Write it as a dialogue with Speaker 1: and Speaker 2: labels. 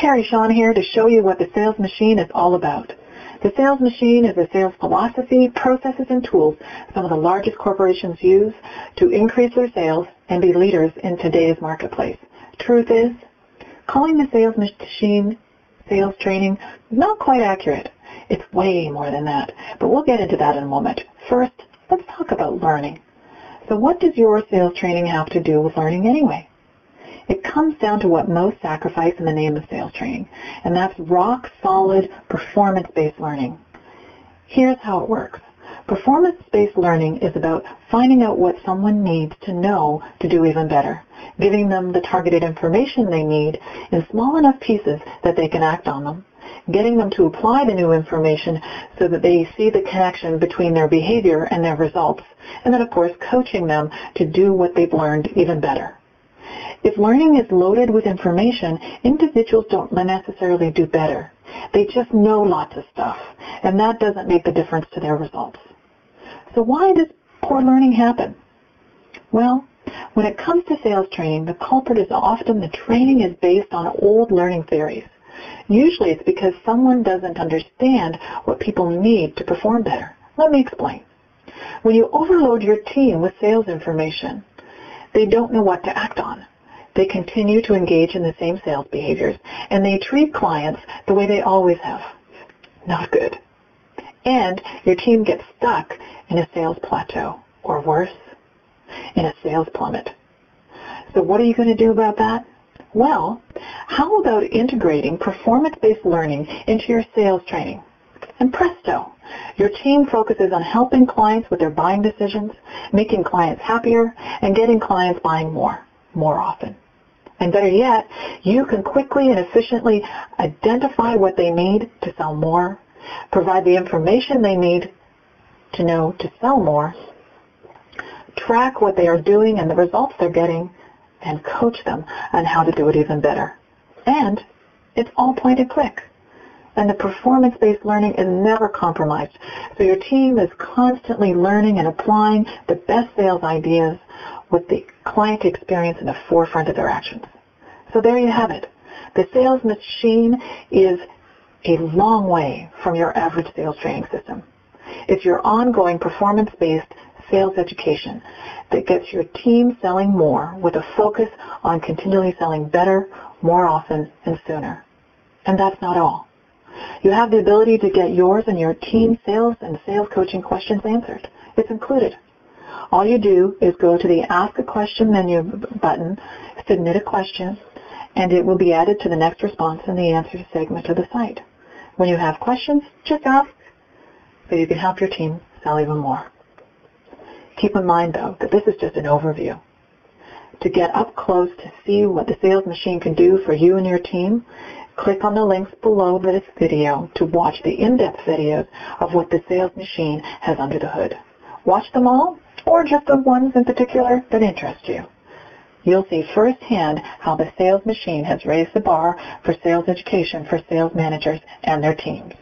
Speaker 1: Carrie Shawn here to show you what the sales machine is all about. The sales machine is a sales philosophy, processes, and tools some of the largest corporations use to increase their sales and be leaders in today's marketplace. Truth is, calling the sales machine sales training is not quite accurate. It's way more than that, but we'll get into that in a moment. First, let's talk about learning. So what does your sales training have to do with learning anyway? It comes down to what most sacrifice in the name of sales training, and that's rock-solid, performance-based learning. Here's how it works. Performance-based learning is about finding out what someone needs to know to do even better, giving them the targeted information they need in small enough pieces that they can act on them, getting them to apply the new information so that they see the connection between their behavior and their results, and then, of course, coaching them to do what they've learned even better. If learning is loaded with information, individuals don't necessarily do better. They just know lots of stuff, and that doesn't make the difference to their results. So why does poor learning happen? Well, when it comes to sales training, the culprit is often the training is based on old learning theories. Usually it's because someone doesn't understand what people need to perform better. Let me explain. When you overload your team with sales information, they don't know what to act on. They continue to engage in the same sales behaviors, and they treat clients the way they always have. Not good. And your team gets stuck in a sales plateau, or worse, in a sales plummet. So what are you going to do about that? Well, how about integrating performance-based learning into your sales training? And presto, your team focuses on helping clients with their buying decisions, making clients happier, and getting clients buying more often. And better yet, you can quickly and efficiently identify what they need to sell more, provide the information they need to know to sell more, track what they are doing and the results they're getting, and coach them on how to do it even better. And it's all point and click. And the performance-based learning is never compromised. So your team is constantly learning and applying the best sales ideas with the client experience in the forefront of their actions. So there you have it. The sales machine is a long way from your average sales training system. It's your ongoing performance-based sales education that gets your team selling more with a focus on continually selling better, more often, and sooner. And that's not all. You have the ability to get yours and your team sales and sales coaching questions answered. It's included. All you do is go to the Ask a Question menu button, submit a question, and it will be added to the next response in the answer segment of the site. When you have questions, just ask so you can help your team sell even more. Keep in mind, though, that this is just an overview. To get up close to see what the sales machine can do for you and your team, click on the links below this video to watch the in-depth videos of what the sales machine has under the hood. Watch them all, or just the ones in particular that interest you. You'll see firsthand how the sales machine has raised the bar for sales education for sales managers and their teams.